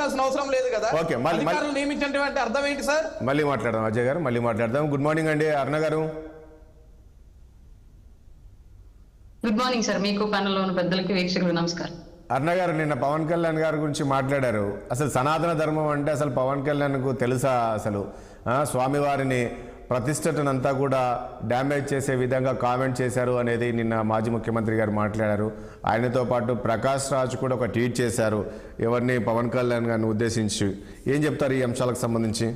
నియమించాల్సిన అవసరం లేదు కదా. ఓకే, అధికారులు నియమించినటువంటి అర్థం ఏంటి సార్? మళ్ళీ మాట్లాడదాం అజయ్ గారు, మళ్ళీ మాట్లాడదాం. గుడ్ మార్నింగ్ అండి అరుణ గారు. గుడ్ మార్నింగ్ సార్, మీకు ప్యానెల్ లో ఉన్న పెద్దలకి వీక్షకులకు నమస్కారం. అరుణ గారు, నిన్న పవన్ కళ్యాణ్ గారి గురించి మాట్లాడారు. అసలు సనాతన ధర్మం అంటే అసలు పవన్ కళ్యాణ్కు తెలుసా? అసలు స్వామివారిని ప్రతిష్టనంతా కూడా డ్యామేజ్ చేసే విధంగా కామెంట్ చేశారు అనేది నిన్న మాజీ ముఖ్యమంత్రి గారు మాట్లాడారు. ఆయనతో పాటు ప్రకాష్ రాజ్ కూడా ఒక ట్వీట్ చేశారు ఎవరిని, పవన్ కళ్యాణ్ గారిని ఉద్దేశించి. ఏం చెప్తారు ఈ అంశాలకు సంబంధించి?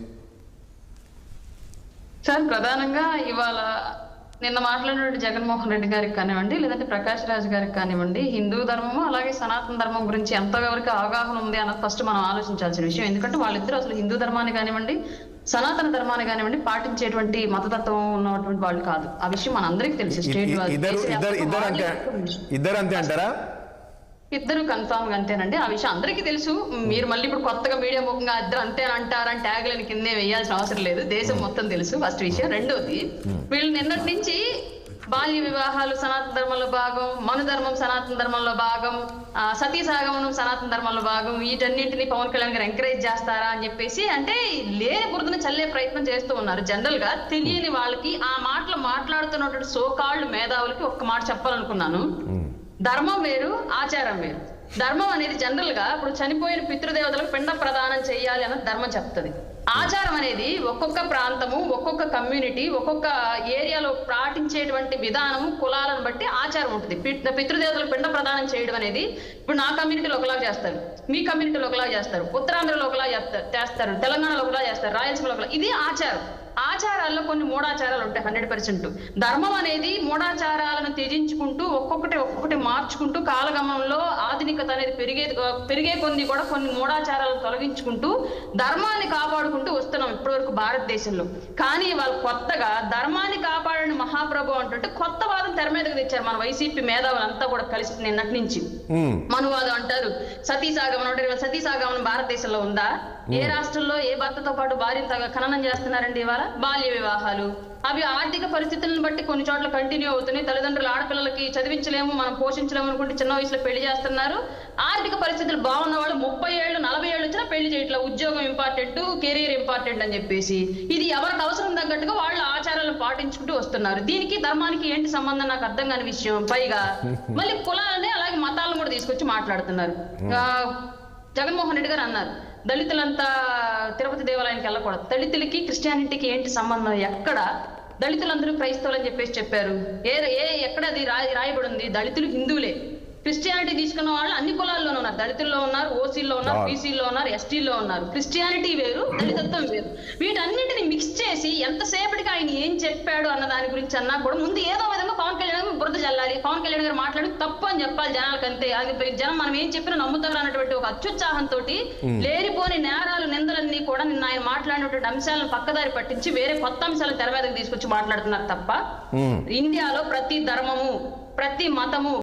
సార్, ప్రధానంగా ఇవాళ నిన్న మాట్లాడినటువంటి జగన్మోహన్ రెడ్డి గారికి కానివ్వండి, లేదంటే ప్రకాష్ రాజ్ గారికి కానివ్వండి, హిందూ ధర్మము అలాగే సనాతన ధర్మం గురించి ఎంతవరకు అవగాహన ఉంది అన్నది ఫస్ట్ మనం ఆలోచించాల్సిన విషయం. ఎందుకంటే వాళ్ళిద్దరూ అసలు హిందూ ధర్మాన్ని కానివ్వండి, సనాతన ధర్మాన్ని కానివ్వండి పాటించేటువంటి మతతత్వం ఉన్నటువంటి వాళ్ళు కాదు. ఆ విషయం మన అందరికీ తెలుసు. ఇద్దరు అంతే అంటారా? ఇద్దరు కన్ఫామ్ గా అంతేనండి. ఆ విషయం అందరికీ తెలుసు. మీరు మళ్ళీ ఇప్పుడు కొత్తగా మీడియా ముఖంగా ఇద్దరు అంతే అంటారని ట్యాగ్ లైన్ కిందే వేయాల్సిన అవసరం లేదు. దేశం మొత్తం తెలుసు ఫస్ట్ విషయం. రెండోది, వీళ్ళు నిన్నటి నుంచి బాల్య వివాహాలు సనాతన ధర్మంలో భాగం, మనుధర్మం సనాతన ధర్మంలో భాగం, సతీ సాగమనం సనాతన ధర్మంలో భాగం, వీటన్నింటినీ పవన్ కళ్యాణ్ గారు ఎంకరేజ్ చేస్తారా అని చెప్పేసి అంటే లేని బురదను చల్లే ప్రయత్నం చేస్తూ ఉన్నారు. జనరల్ గా తెలియని వాళ్ళకి ఆ మాటలు మాట్లాడుతున్నటువంటి సోకాళ్ళు మేధావులకి ఒక్క మాట చెప్పాలనుకున్నాను. ధర్మం వేరు, ఆచారం వేరు. ధర్మం అనేది జనరల్ గా ఇప్పుడు చనిపోయిన పితృదేవతలకు పిండ ప్రదానం చేయాలి అన్నది ధర్మం చెప్తుంది. ఆచారం అనేది ఒక్కొక్క ప్రాంతము, ఒక్కొక్క కమ్యూనిటీ, ఒక్కొక్క ఏరియాలో పాటించేటువంటి విధానము, కులాలను బట్టి ఆచారం ఉంటుంది. పితృదేవతలకు పిండ ప్రదానం చేయడం అనేది ఇప్పుడు నా కమ్యూనిటీలో ఒకలా చేస్తారు, మీ కమ్యూనిటీలో ఒకలా చేస్తారు, ఉత్తరాంధ్రలో ఒకలా చేస్తారు, తెలంగాణలో ఒకలా చేస్తారు, రాయలసీమలో ఒకలా. ఇది ఆచారం. ఆచారాల్లో కొన్ని మూఢాచారాలు ఉంటాయి 100%. ధర్మం అనేది మూఢాచారాలను త్యజించుకుంటూ ఒక్కొక్కటి మార్చుకుంటూ కాలగమనంలో ఆధునికత అనేది పెరిగే కొన్ని కూడా కొన్ని మూఢాచారాలను తొలగించుకుంటూ ధర్మాన్ని కాపాడుకుంటూ వస్తున్నాం ఇప్పటివరకు భారతదేశంలో. కానీ వాళ్ళు కొత్తగా ధర్మాన్ని కాపాడని మహాప్రభు అంటుంటే కొత్త వాదం తెర మీదకి తెచ్చారు మన వైసీపీ మేధావులంతా కూడా కలిసి నిన్నటి నుంచి. మనువాదం అంటారు, సతీసాగమనం అంటారు. సతీసాగమనం భారతదేశంలో ఉందా? ఏ రాష్ట్రంలో ఏ భర్తతో పాటు భార్యను ఖననం చేస్తున్నారండి ఇవాళ? బాల్య వివాహాలు అవి ఆర్థిక పరిస్థితులను బట్టి కొన్ని చోట్ల కంటిన్యూ అవుతున్నాయి. తల్లిదండ్రులు ఆడపిల్లలకి చదివించలేము, మనం పోషించలేము అనుకుంటే చిన్న వయసులో పెళ్లి చేస్తున్నారు. ఆర్థిక పరిస్థితులు బాగున్న వాళ్ళు 30 ఏళ్ళు 40 ఏళ్ళు వచ్చినా పెళ్లి చేయట్లా. ఉద్యోగం ఇంపార్టెంట్, కెరీర్ ఇంపార్టెంట్ అని చెప్పేసి ఇది ఎవరికి అవసరం తగ్గట్టుగా వాళ్ళ ఆచారాలను పాటించుకుంటూ వస్తున్నారు. దీనికి ధర్మానికి ఏంటి సంబంధం నాకు అర్థం కాని విషయం. పైగా మళ్ళీ కులాలని అలాగే మతాలను కూడా తీసుకొచ్చి మాట్లాడుతున్నారు. జగన్మోహన్ రెడ్డి గారు అన్నారు దళితులంతా తిరుపతి దేవాలయానికి వెళ్ళకూడదు. దళితులకి క్రిస్టియానిటీకి ఏంటి సంబంధం? ఎక్కడ దళితులందరూ క్రైస్తవులు అని చెప్పేసి చెప్పారు? ఎక్కడ అది రాయబడి ఉంది? దళితులు హిందువులే. క్రిస్టియానిటీ తీసుకున్న వాళ్ళు అన్ని కులాల్లోనూ ఉన్నారు. దళితుల్లో ఉన్నారు, ఓసీల్లో ఉన్నారు, బీసీల్లో ఉన్నారు, ఎస్టీల్లో ఉన్నారు. క్రిస్టియానిటీ వేరు, దళితత్వం వేరు. వీటన్నిటిని మిక్స్ చేసి ఎంతసేపటికి ఆయన ఏం చెప్పాడు అన్న దాని గురించి అన్నా కూడా ముందు ఏదో విధంగా పవన్ కళ్యాణ్ బురద చల్లాలి. పవన్ కళ్యాణ్ గారు మాట్లాడి తప్పు అని చెప్పాలి జనాలకు, అంతే. అది జనం మనం ఏం చెప్పినా నమ్ముతారు అన్నటువంటి ఒక అత్యుత్సాహంతో లేనిపోని నేరాలు నిందలన్నీ కూడా నిన్న ఆయన మాట్లాడినటువంటి అంశాలను పక్కదారి పట్టించి వేరే కొత్త అంశాలను తెర మీదకి తీసుకొచ్చి మాట్లాడుతున్నారు తప్ప ఇండియాలో ప్రతి ధర్మము, ప్రతి మతము